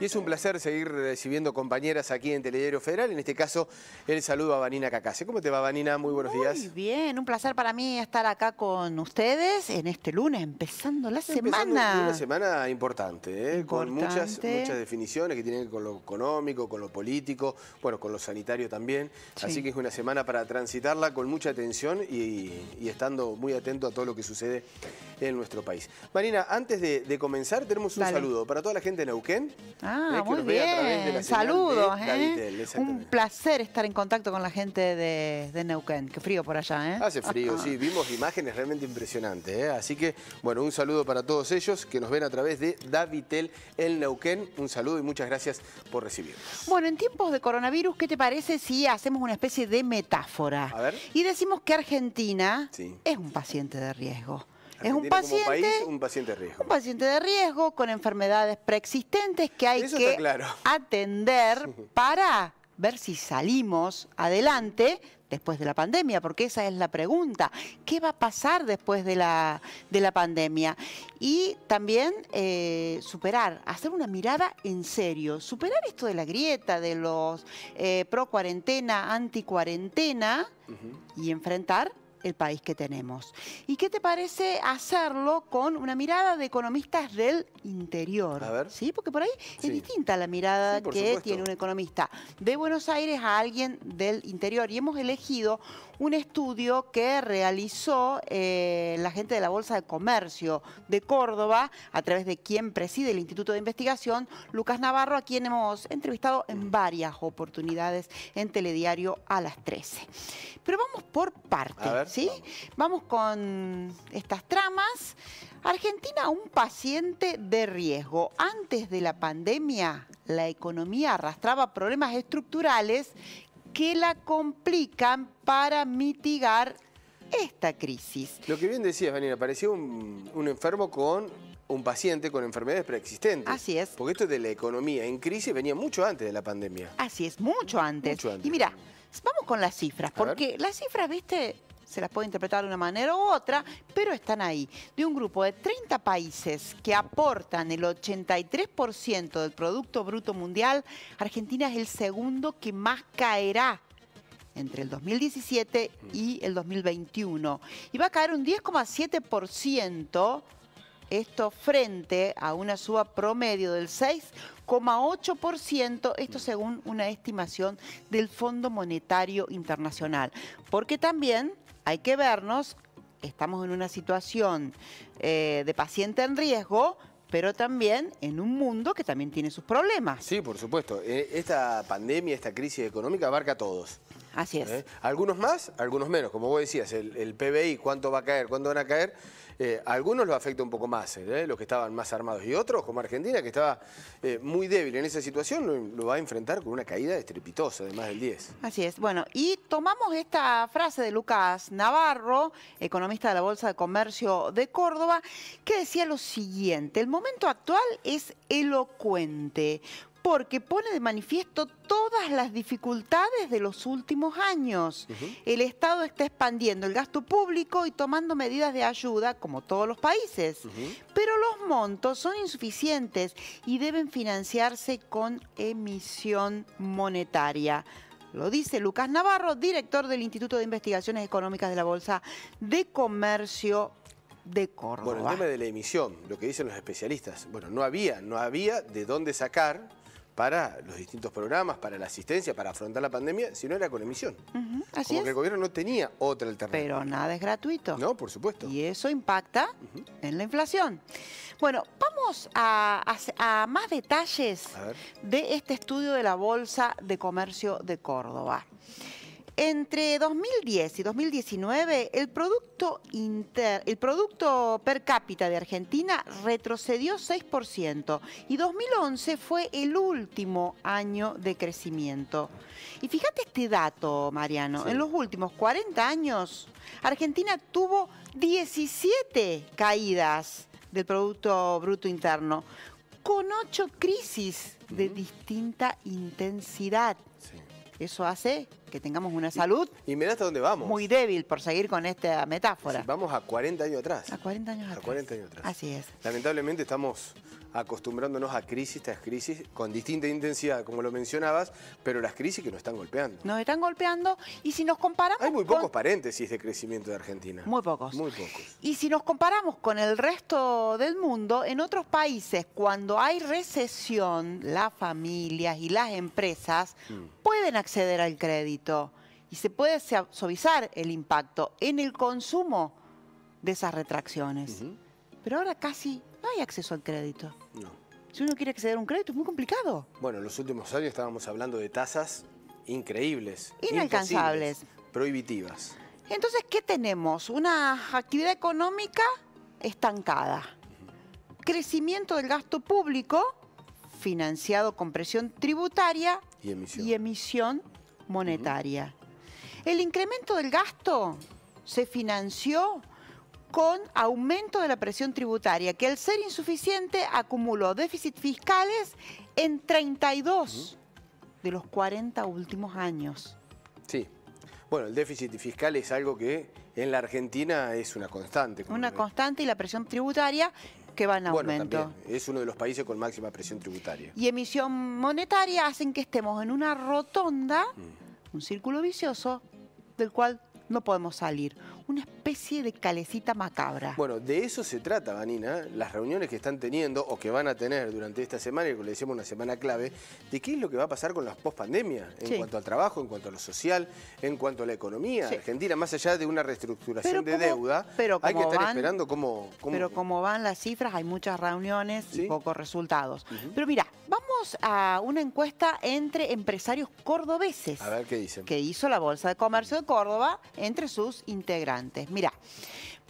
Y es un placer seguir recibiendo compañeras aquí en Telediario Federal. En este caso, el saludo a Vanina Cacase. ¿Cómo te va, Vanina? Muy buenos días. Muy bien, un placer para mí estar acá con ustedes en este lunes, empezando la semana. Una semana importante, con muchas definiciones que tienen que ver con lo económico, con lo político, bueno, con lo sanitario también. Sí. Así que es una semana para transitarla con mucha atención y estando muy atento a todo lo que sucede en nuestro país. Vanina, antes de comenzar, tenemos un saludo para toda la gente de Neuquén. Muy bien, saludos. Un placer estar en contacto con la gente de Neuquén. Qué frío por allá, ¿eh? Hace frío, sí. Vimos imágenes realmente impresionantes, ¿eh? Así que, bueno, un saludo para todos ellos que nos ven a través de Davitel en Neuquén. Un saludo y muchas gracias por recibirnos. Bueno, en tiempos de coronavirus, ¿qué te parece si hacemos una especie de metáfora? A ver. Y decimos que Argentina es un paciente de riesgo. Es un paciente, como país, un paciente de riesgo. Un paciente de riesgo con enfermedades preexistentes que hay que atender para ver si salimos adelante después de la pandemia, porque esa es la pregunta. ¿Qué va a pasar después de la pandemia? Y también hacer una mirada en serio, superar esto de la grieta, de los pro-cuarentena, anti-cuarentena y enfrentar el país que tenemos. ¿Y qué te parece hacerlo con una mirada de economistas del interior? A ver. ¿Sí? Porque por ahí es distinta la mirada que tiene un economista de Buenos Aires a alguien del interior. Y hemos elegido un estudio que realizó la gente de la Bolsa de Comercio de Córdoba, a través de quien preside el Instituto de Investigación, Lucas Navarro, a quien hemos entrevistado en varias oportunidades en Telediario a las 13. Pero vamos por partes, ¿sí? Vamos con estas tramas. Argentina, un paciente de riesgo. Antes de la pandemia, la economía arrastraba problemas estructurales que la complican para mitigar esta crisis. Lo que bien decías, Vanina, parecía un enfermo con un paciente con enfermedades preexistentes. Así es. Porque esto de la economía en crisis venía mucho antes de la pandemia. Así es, mucho antes. Y mira, vamos con las cifras, porque las cifras, viste, se las puede interpretar de una manera u otra, pero están ahí. De un grupo de 30 países que aportan el 83% del Producto Bruto Mundial, Argentina es el segundo que más caerá entre el 2017 y el 2021. Y va a caer un 10,7%, esto frente a una suba promedio del 6,8%, esto según una estimación del Fondo Monetario Internacional. Porque también hay que vernos, estamos en una situación de paciente en riesgo, pero también en un mundo que también tiene sus problemas. Sí, por supuesto. Esta pandemia, esta crisis económica abarca a todos. Así es. Algunos más, algunos menos. Como vos decías, el PBI, cuánto va a caer, cuándo van a caer. Algunos los afecta un poco más, los que estaban más armados. Y otros, como Argentina, que estaba muy débil en esa situación, lo va a enfrentar con una caída estrepitosa de más del 10. Así es. Bueno, y tomamos esta frase de Lucas Navarro, economista de la Bolsa de Comercio de Córdoba, que decía lo siguiente: el momento actual es elocuente, porque pone de manifiesto todas las dificultades de los últimos años. El Estado está expandiendo el gasto público y tomando medidas de ayuda, como todos los países. Pero los montos son insuficientes y deben financiarse con emisión monetaria. Lo dice Lucas Navarro, director del Instituto de Investigaciones Económicas de la Bolsa de Comercio de Córdoba. Bueno, el tema de la emisión, lo que dicen los especialistas, bueno, no había de dónde sacar para los distintos programas, para la asistencia, para afrontar la pandemia, si no era con emisión. Así Como que el gobierno no tenía otra alternativa. Pero nada es gratuito. No, por supuesto. Y eso impacta en la inflación. Bueno, vamos a más detalles de este estudio de la Bolsa de Comercio de Córdoba. Entre 2010 y 2019, el producto per cápita de Argentina retrocedió 6% y 2011 fue el último año de crecimiento. Y fíjate este dato, Mariano, en los últimos 40 años, Argentina tuvo 17 caídas del Producto Bruto Interno, con 8 crisis de distinta intensidad. Eso hace que tengamos una salud y mirá hasta dónde vamos. Muy débil, por seguir con esta metáfora. Sí, vamos a 40 años atrás. A 40 años atrás. A 40 años atrás. Así es. Lamentablemente estamos acostumbrándonos a crisis tras crisis con distinta intensidad, como lo mencionabas, pero las crisis que nos están golpeando. Nos están golpeando y si nos comparamos... Hay muy pocos paréntesis de crecimiento de Argentina. Muy pocos. Muy pocos. Y si nos comparamos con el resto del mundo, en otros países, cuando hay recesión, las familias y las empresas pueden acceder al crédito y se puede suavizar el impacto en el consumo de esas retracciones. Pero ahora casi no hay acceso al crédito. No. Si uno quiere acceder a un crédito es muy complicado. Bueno, en los últimos años estábamos hablando de tasas increíbles. Inalcanzables. Prohibitivas. Entonces, ¿qué tenemos? Una actividad económica estancada. Crecimiento del gasto público financiado con presión tributaria y emisión monetaria. El incremento del gasto se financió con aumento de la presión tributaria, que al ser insuficiente acumuló déficits fiscales en 32 de los 40 últimos años. Sí. Bueno, el déficit fiscal es algo que en la Argentina es una constante. Una constante y la presión tributaria que va en aumento. Bueno, también es uno de los países con máxima presión tributaria. Y emisión monetaria hacen que estemos en una rotonda, un círculo vicioso del cual no podemos salir. Una especie de calecita macabra. Bueno, de eso se trata, Vanina, las reuniones que están teniendo o que van a tener durante esta semana, y que le decimos una semana clave, de qué es lo que va a pasar con la pospandemia, en cuanto al trabajo, en cuanto a lo social, en cuanto a la economía. Argentina, más allá de una reestructuración de deuda, hay que estar esperando cómo... Pero como van las cifras, hay muchas reuniones y pocos resultados. Pero mira, vamos a una encuesta entre empresarios cordobeses. A ver qué dicen. Que hizo la Bolsa de Comercio de Córdoba entre sus integrantes. Mira,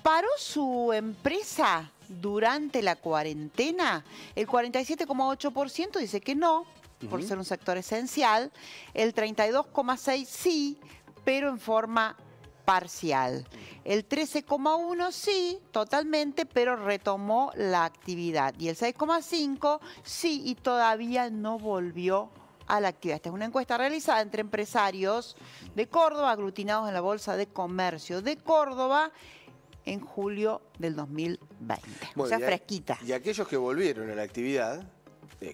¿paró su empresa durante la cuarentena? El 47,8% dice que no, por ser un sector esencial. El 32,6% sí, pero en forma parcial. El 13,1% sí, totalmente, pero retomó la actividad. Y el 6,5% sí, y todavía no volvió a la actividad. Esta es una encuesta realizada entre empresarios de Córdoba, aglutinados en la Bolsa de Comercio de Córdoba, en julio del 2020. Bueno, o sea, fresquita. Y aquellos que volvieron a la actividad,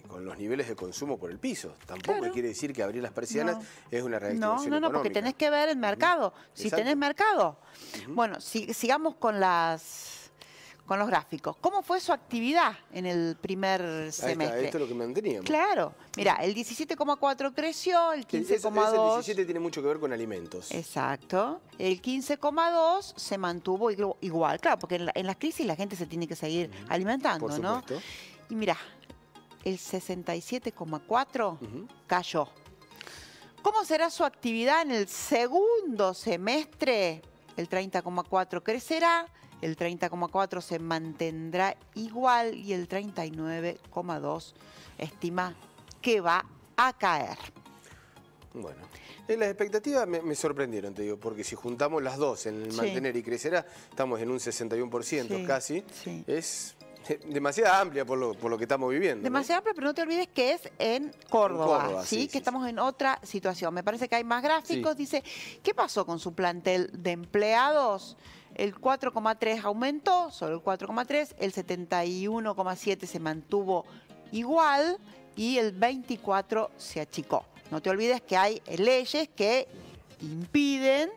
con los niveles de consumo por el piso, tampoco quiere decir que abrir las persianas es una reactivación económica. No, porque tenés que ver el mercado. Si tenés mercado. Bueno, sigamos con los gráficos. ¿Cómo fue su actividad en el primer semestre? Esto es lo que manteníamos. Claro. Mira, el 17,4 creció, el 15,2... El 17 tiene mucho que ver con alimentos. Exacto. El 15,2 se mantuvo igual. Claro, porque en las crisis la gente se tiene que seguir alimentando, por supuesto, ¿no? Y mira, el 67,4 cayó. ¿Cómo será su actividad en el segundo semestre? El 30,4 crecerá. El 30,4 se mantendrá igual y el 39,2 estima que va a caer. Bueno, las expectativas me sorprendieron, te digo, porque si juntamos las dos, en el mantener y crecerá, estamos en un 61% casi. Sí. Es demasiado amplia por lo que estamos viviendo. Demasiado amplia, pero no te olvides que es en Córdoba, ¿sí? Que estamos en otra situación. Me parece que hay más gráficos. Dice, ¿qué pasó con su plantel de empleados? El 4,3 aumentó, solo el 4,3, el 71,7 se mantuvo igual y el 24 se achicó. No te olvides que hay leyes que impiden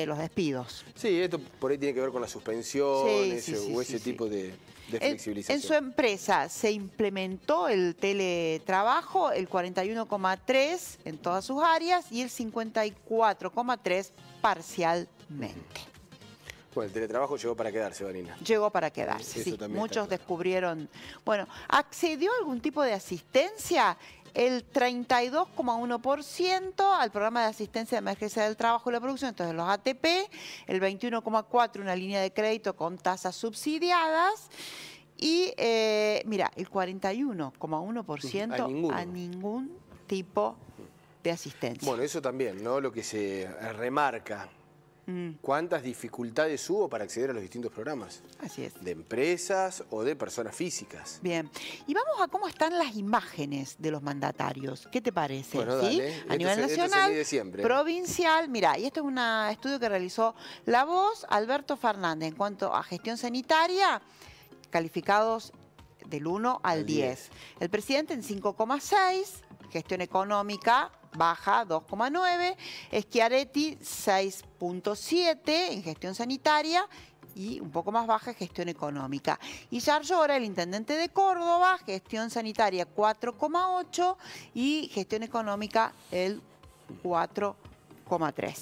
los despidos. Sí, esto por ahí tiene que ver con las suspensiones o ese tipo de flexibilización. En su empresa se implementó el teletrabajo, el 41,3 en todas sus áreas y el 54,3 parcialmente. Bueno, el teletrabajo llegó para quedarse, Vanina. Llegó para quedarse, sí. Muchos descubrieron. Bueno, ¿accedió a algún tipo de asistencia? El 32,1% al programa de asistencia de emergencia del trabajo y la producción, entonces los ATP, el 21,4% una línea de crédito con tasas subsidiadas y, mira, el 41,1% a ningún tipo de asistencia. Bueno, eso también, ¿no? Lo que se remarca. ¿Cuántas dificultades hubo para acceder a los distintos programas? Así es. De empresas o de personas físicas. Bien. Y vamos a cómo están las imágenes de los mandatarios. ¿Qué te parece? Bueno, dale. A nivel nacional, provincial. Mira, y esto es un estudio que realizó La Voz, Alberto Fernández. En cuanto a gestión sanitaria, calificados del 1 al 10. El presidente en 5,6, gestión económica baja 2,9, Schiaretti 6,7 en gestión sanitaria y un poco más baja gestión económica. Y Yarlora, el intendente de Córdoba, gestión sanitaria 4,8 y gestión económica el 4,3.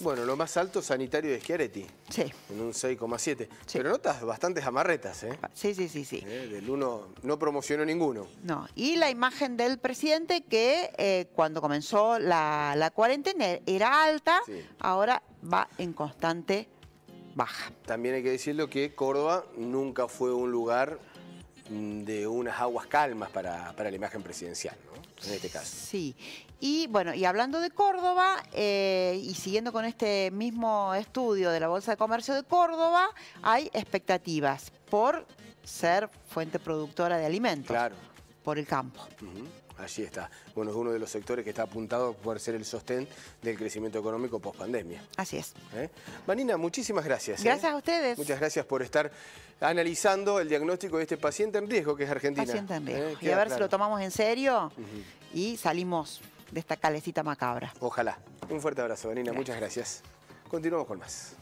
Bueno, lo más alto sanitario de Schiaretti. Sí. En un 6,7. Sí. Pero notas bastantes amarretas, ¿eh? Sí, sí, sí, sí. Del 1 no promocionó ninguno. No. Y la imagen del presidente que cuando comenzó la cuarentena era alta, sí. Ahora va en constante baja. También hay que decirlo que Córdoba nunca fue un lugar de unas aguas calmas para la imagen presidencial, ¿no? En este caso. Sí. Y bueno, y hablando de Córdoba, y siguiendo con este mismo estudio de la Bolsa de Comercio de Córdoba, hay expectativas por ser fuente productora de alimentos. Claro. Por el campo. Allí está. Bueno, es uno de los sectores que está apuntado por ser el sostén del crecimiento económico post-pandemia. Así es. Vanina, muchísimas gracias. Gracias a ustedes. Muchas gracias por estar analizando el diagnóstico de este paciente en riesgo, que es Argentina. Paciente en riesgo. Y a ver si lo tomamos en serio y salimos de esta calecita macabra. Ojalá. Un fuerte abrazo, Vanina. Muchas gracias. Continuamos con más.